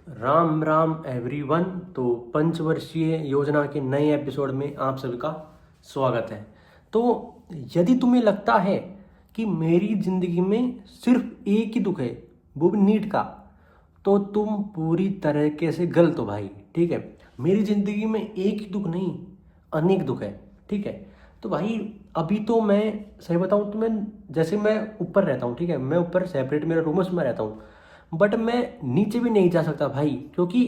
Ram Ram everyone. तो पंचवर्षीय योजना के नए एपिसोड में आप सभी का स्वागत है। तो यदि तुम्हें लगता है कि मेरी ज़िंदगी में सिर्फ एक ही दुख है, वो भी नीट का, तो तुम पूरी तरीके से गलत हो भाई। ठीक है, मेरी ज़िंदगी में एक ही दुख नहीं, अनेक दुख है। ठीक है, तो भाई अभी तो मैं सही बताऊँ तो मैं ऊपर रहता हूँ। ठीक है, मैं ऊपर सेपरेट मेरा रूम है, उसमें रहता हूँ। बट मैं नीचे भी नहीं जा सकता भाई, क्योंकि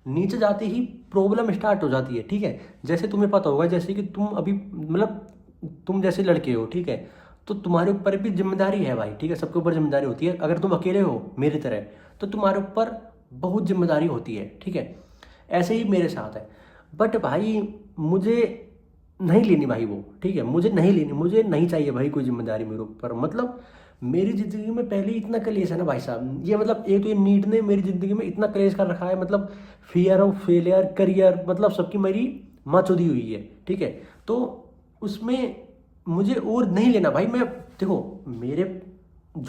नीचे जाते ही प्रॉब्लम स्टार्ट हो जाती है। ठीक है, जैसे तुम्हें पता होगा, जैसे कि तुम अभी मतलब तुम जैसे लड़के हो, ठीक है, तो तुम्हारे ऊपर भी जिम्मेदारी है भाई। ठीक है, सबके ऊपर जिम्मेदारी होती है। अगर तुम अकेले हो मेरी तरह, तो तुम्हारे ऊपर बहुत जिम्मेदारी होती है। ठीक है, ऐसे ही मेरे साथ है। बट भाई मुझे नहीं लेनी भाई वो। ठीक है, मुझे नहीं लेनी, मुझे नहीं चाहिए भाई कोई जिम्मेदारी मेरे ऊपर। मतलब मेरी ज़िंदगी में पहले ही इतना कलेश है ना भाई साहब। ये मतलब एक तो ये नीट ने मेरी ज़िंदगी में इतना कलेश कर रखा है। मतलब फियर ऑफ फेलियर, करियर, मतलब सबकी मेरी माँ चुदी हुई है। ठीक है, तो उसमें मुझे और नहीं लेना भाई। मैं देखो,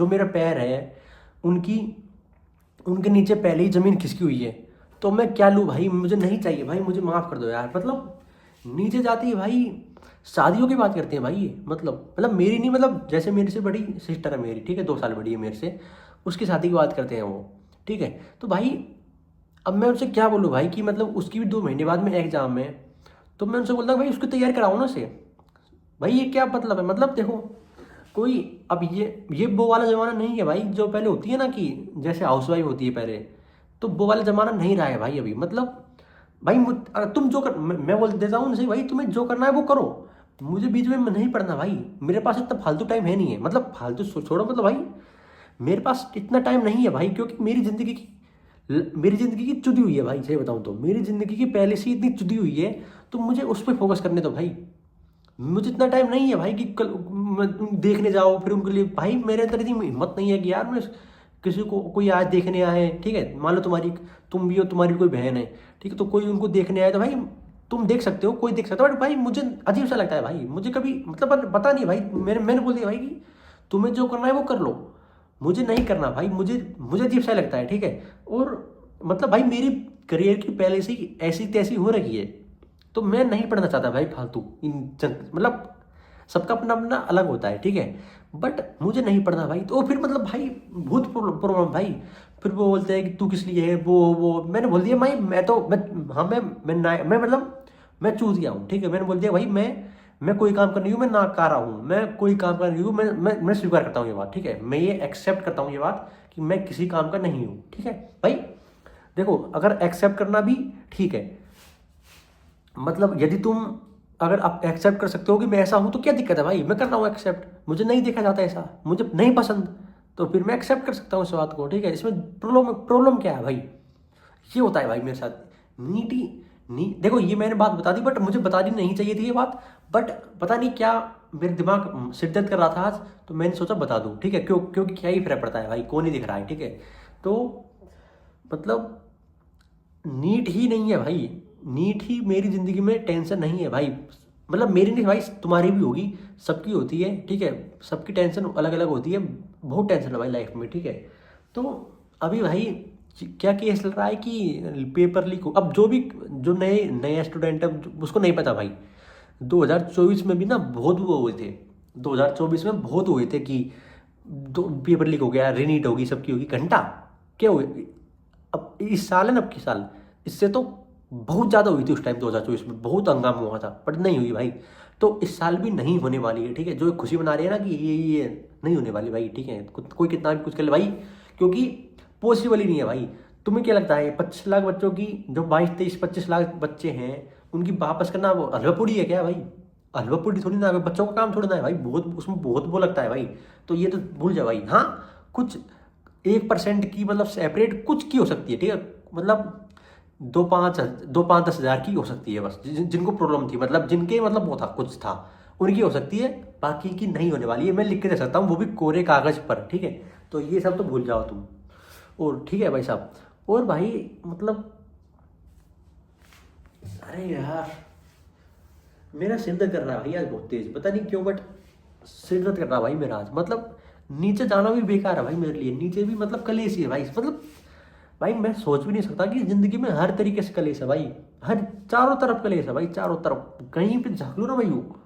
मेरा पैर है, उनकी उनके नीचे पहले ही ज़मीन खिसकी हुई है। तो मैं क्या लूँ भाई, मुझे नहीं चाहिए भाई, मुझे माफ़ कर दो यार। मतलब नीचे जाती है भाई, शादियों की बात करते हैं भाई ये। मतलब मेरी नहीं, मतलब जैसे मेरे से बड़ी सिस्टर है मेरी, ठीक है, 2 साल बड़ी है मेरे से, उसकी शादी की बात करते हैं वो। ठीक है, तो भाई अब मैं उनसे क्या बोलूँ भाई कि मतलब उसकी भी 2 महीने बाद में एग्जाम है। तो मैं उनसे बोलता हूँ भाई उसकी तैयारी कराओ ना से। भाई ये क्या मतलब है? मतलब देखो, कोई अब ये वो वाला ज़माना नहीं है भाई जो पहले होती है ना, कि जैसे हाउसवाइफ होती है पहले, तो वो वाला ज़माना नहीं रहा है भाई अभी। मतलब भाई तुम जो कर, मैं बोल देता हूँ उनसे भाई तुम्हें जो करना है वो करो, मुझे बीच में नहीं पढ़ना भाई। मेरे पास इतना फालतू टाइम है नहीं है। मतलब फालतू छोड़ो, मतलब भाई मेरे पास इतना टाइम नहीं है भाई, क्योंकि मेरी ज़िंदगी की चुदी हुई है भाई। सही बताऊँ तो मेरी ज़िंदगी की पहले से ही इतनी चुदी हुई है, तो मुझे उस पर फोकस करने दो भाई। मुझे इतना टाइम नहीं है भाई कि कल तुम देखने जाओ फिर उनके लिए। भाई मेरे अंदर इतनी हिम्मत नहीं है कि यार मैं किसी को, कोई आज देखने आए, ठीक है, मान लो तुम भी हो, तुम्हारी कोई बहन है, ठीक है, तो कोई उनको देखने आए तो भाई तुम देख सकते हो, कोई देख सकता है। बट भाई मुझे अजीब सा लगता है भाई, मुझे कभी मतलब पता नहीं भाई, मैंने बोल दिया भाई कि तुम्हें जो करना है वो कर लो, मुझे नहीं करना भाई। मुझे मुझे अजीब सा लगता है। ठीक है, और मतलब भाई मेरी करियर की पहले से ही ऐसी तैसी हो रही है, तो मैं नहीं पढ़ना चाहता भाई फालतू मतलब सबका अपना अपना अलग होता है। ठीक है, बट मुझे नहीं पढ़ना भाई। तो फिर मतलब भाई बहुत प्रॉब्लम भाई। फिर वो बोलते हैं कि तू किस लिए है, वो मैंने बोल दिया भाई मैं तो मैं हाँ मैं मतलब मैं चूज गया हूँ। ठीक है, मैंने बोल दिया भाई मैं कोई काम कर रही हूँ, मैं नाकारा हूँ, मैं कोई काम कर रही हूँ, मैं स्वीकार करता हूँ ये बात। ठीक है, मैं ये एक्सेप्ट करता हूँ ये बात कि मैं किसी काम का नहीं हूँ। ठीक है भाई, देखो अगर एक्सेप्ट करना भी ठीक है, मतलब यदि तुम अगर आप एक्सेप्ट कर सकते हो कि मैं ऐसा हूं तो क्या दिक्कत है भाई, मैं कर रहा हूँ एक्सेप्ट, मुझे नहीं देखा जाता ऐसा, मुझे नहीं पसंद, तो फिर मैं एक्सेप्ट कर सकता हूँ इस बात को। ठीक है, इसमें प्रॉब्लम प्रॉब्लम क्या है भाई? ये होता है भाई मेरे साथ। नीटी नी देखो, ये मैंने बात बता दी, बट मुझे बतानी नहीं चाहिए थी ये बात। बट पता नहीं क्या मेरे दिमाग सिर दर्द कर रहा था आज, तो मैंने सोचा बता दूं। ठीक है, क्योंकि क्या ही फर्क पड़ता है भाई, कौन ही दिख रहा है। ठीक है, तो मतलब नीट ही नहीं है भाई, नीट ही मेरी ज़िंदगी में टेंशन नहीं है भाई। मतलब मेरी नहीं भाई, तुम्हारी भी होगी, सबकी होती है। ठीक है, सबकी टेंशन अलग अलग होती है, बहुत टेंशन है भाई लाइफ में। ठीक है, तो अभी भाई क्या केस चल रहा है कि पेपर लीक हो। अब जो नए नए स्टूडेंट है उसको नहीं पता भाई, 2024 में भी ना बहुत वो हुए थे। 2024 में बहुत हुए थे कि दो पेपर लीक हो गया, रीनीट होगी, सबकी होगी, घंटा क्या हुए। अब इस साल है ना, अब की साल इससे तो बहुत ज़्यादा हुई थी उस टाइम 2024 में, बहुत हंगामा हुआ था, बट नहीं हुई भाई। तो इस साल भी नहीं होने वाली है। ठीक है, जो खुशी मना रही है ना कि ये नहीं होने वाली भाई। ठीक है, कोई कितना भी कुछ कर ले भाई, क्योंकि पॉसिबल ही नहीं है भाई। तुम्हें क्या लगता है 25 लाख बच्चों की, जो 22 23 25 लाख बच्चे हैं, उनकी वापस करना वो हलवा पूड़ी है क्या भाई? हलवा पूड़ी थोड़ी ना है, बच्चों का काम थोड़ी ना है भाई, बहुत उसमें बहुत वो लगता है भाई। तो ये तो भूल जाओ भाई। हाँ, कुछ 1% की मतलब सेपरेट कुछ की हो सकती है। ठीक है, मतलब 2 5 10 हज़ार की हो सकती है बस, जिनको प्रॉब्लम थी, मतलब जिनके मतलब वो था, कुछ था, उनकी हो सकती है, बाकी की नहीं होने वाली है। मैं लिख के दे सकता हूँ, वो भी कोरे कागज पर। ठीक है, तो ये सब तो भूल जाओ तुम। और ठीक है भाई साहब, और भाई मतलब अरे यार मेरा सिर दर्द कर रहा है भाई आज बहुत तेज, पता नहीं क्यों, बट सिर दर्द कर रहा है भाई मेरा आज। मतलब नीचे जाना भी बेकार है भाई मेरे लिए, नीचे भी मतलब कलेश ही है भाई। मतलब भाई मैं सोच भी नहीं सकता कि जिंदगी में हर तरीके से कलेश है भाई, हर चारों तरफ कलेश है भाई, चारों तरफ कहीं पे झाँक लो ना भाई, वो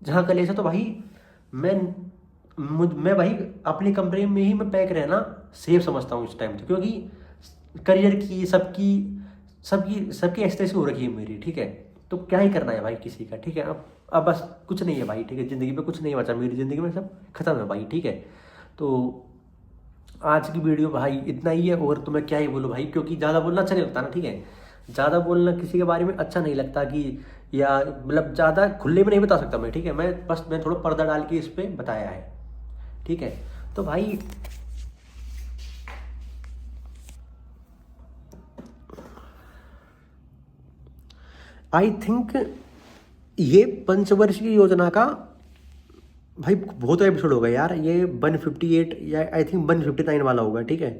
जहाँ कलेश है तो भाई मैं मैं भाई अपनी कंपनी में ही मैं पैक रहना सेफ समझता हूँ इस टाइम तो, क्योंकि करियर की सबकी सबकी सबकी ऐसे हो रखी है मेरी, ठीक है। तो क्या ही करना है भाई किसी का, ठीक है। अब बस कुछ नहीं है भाई, ठीक है, ज़िंदगी में कुछ नहीं बचा, मेरी ज़िंदगी में सब खत्म है भाई, ठीक है। तो आज की वीडियो भाई इतना ही है, और तो मैं क्या ही बोलूँ भाई, क्योंकि ज़्यादा बोलना अच्छा नहीं लगता ना, ठीक है। ज़्यादा बोलना किसी के बारे में अच्छा नहीं लगता कि, या मतलब ज़्यादा खुले में नहीं बता सकता मैं, ठीक है। मैं थोड़ा पर्दा डाल के इस पर बताया है, ठीक है। तो भाई आई थिंक ये पंचवर्षीय योजना का भाई बहुत एपिसोड होगा यार, ये 158 या आई थिंक 159 वाला होगा, ठीक है।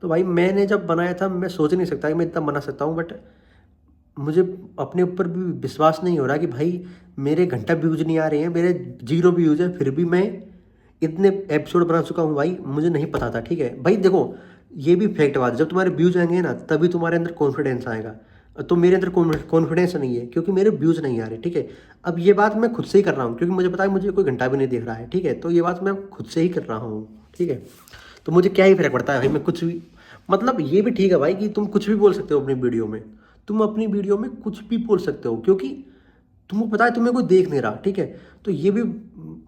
तो भाई मैंने जब बनाया था, मैं सोच नहीं सकता कि मैं इतना बना सकता हूँ, बट मुझे अपने ऊपर भी विश्वास नहीं हो रहा कि भाई मेरे घंटा व्यूज नहीं आ रहे हैं, मेरे 0 व्यूज है, फिर भी मैं इतने एपिसोड बना चुका हूँ भाई, मुझे नहीं पता था, ठीक है भाई। देखो ये भी फैक्ट बात है, जब तुम्हारे व्यूज आएंगे ना तभी तुम्हारे अंदर कॉन्फिडेंस आएगा। तो मेरे अंदर कॉन्फिडेंस नहीं है क्योंकि मेरे व्यूज़ नहीं आ रहे, ठीक है। अब ये बात मैं खुद से ही कर रहा हूँ क्योंकि मुझे पता है मुझे कोई घंटा भी नहीं देख रहा है, ठीक है। तो ये बात मैं खुद से ही कर रहा हूँ, ठीक है। तो मुझे क्या ही फर्क पड़ता है भाई, मैं कुछ भी, मतलब ये भी ठीक है भाई कि तुम कुछ भी बोल सकते हो अपनी वीडियो में, तुम अपनी वीडियो में कुछ भी बोल सकते हो क्योंकि तुमको पता है तुम्हें कोई देख नहीं रहा, ठीक है। तो ये भी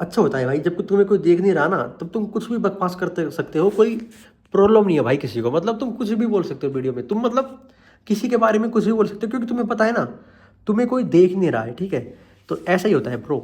अच्छा होता है भाई, जब तुम्हें कोई देख नहीं रहा ना तब तुम कुछ भी बकवास करते सकते हो, कोई प्रॉब्लम नहीं है भाई किसी को, मतलब तुम कुछ भी बोल सकते हो वीडियो में, तुम मतलब किसी के बारे में कुछ भी बोल सकते हो क्योंकि तुम्हें पता है ना तुम्हें कोई देख नहीं रहा है, ठीक है। तो ऐसा ही होता है ब्रो।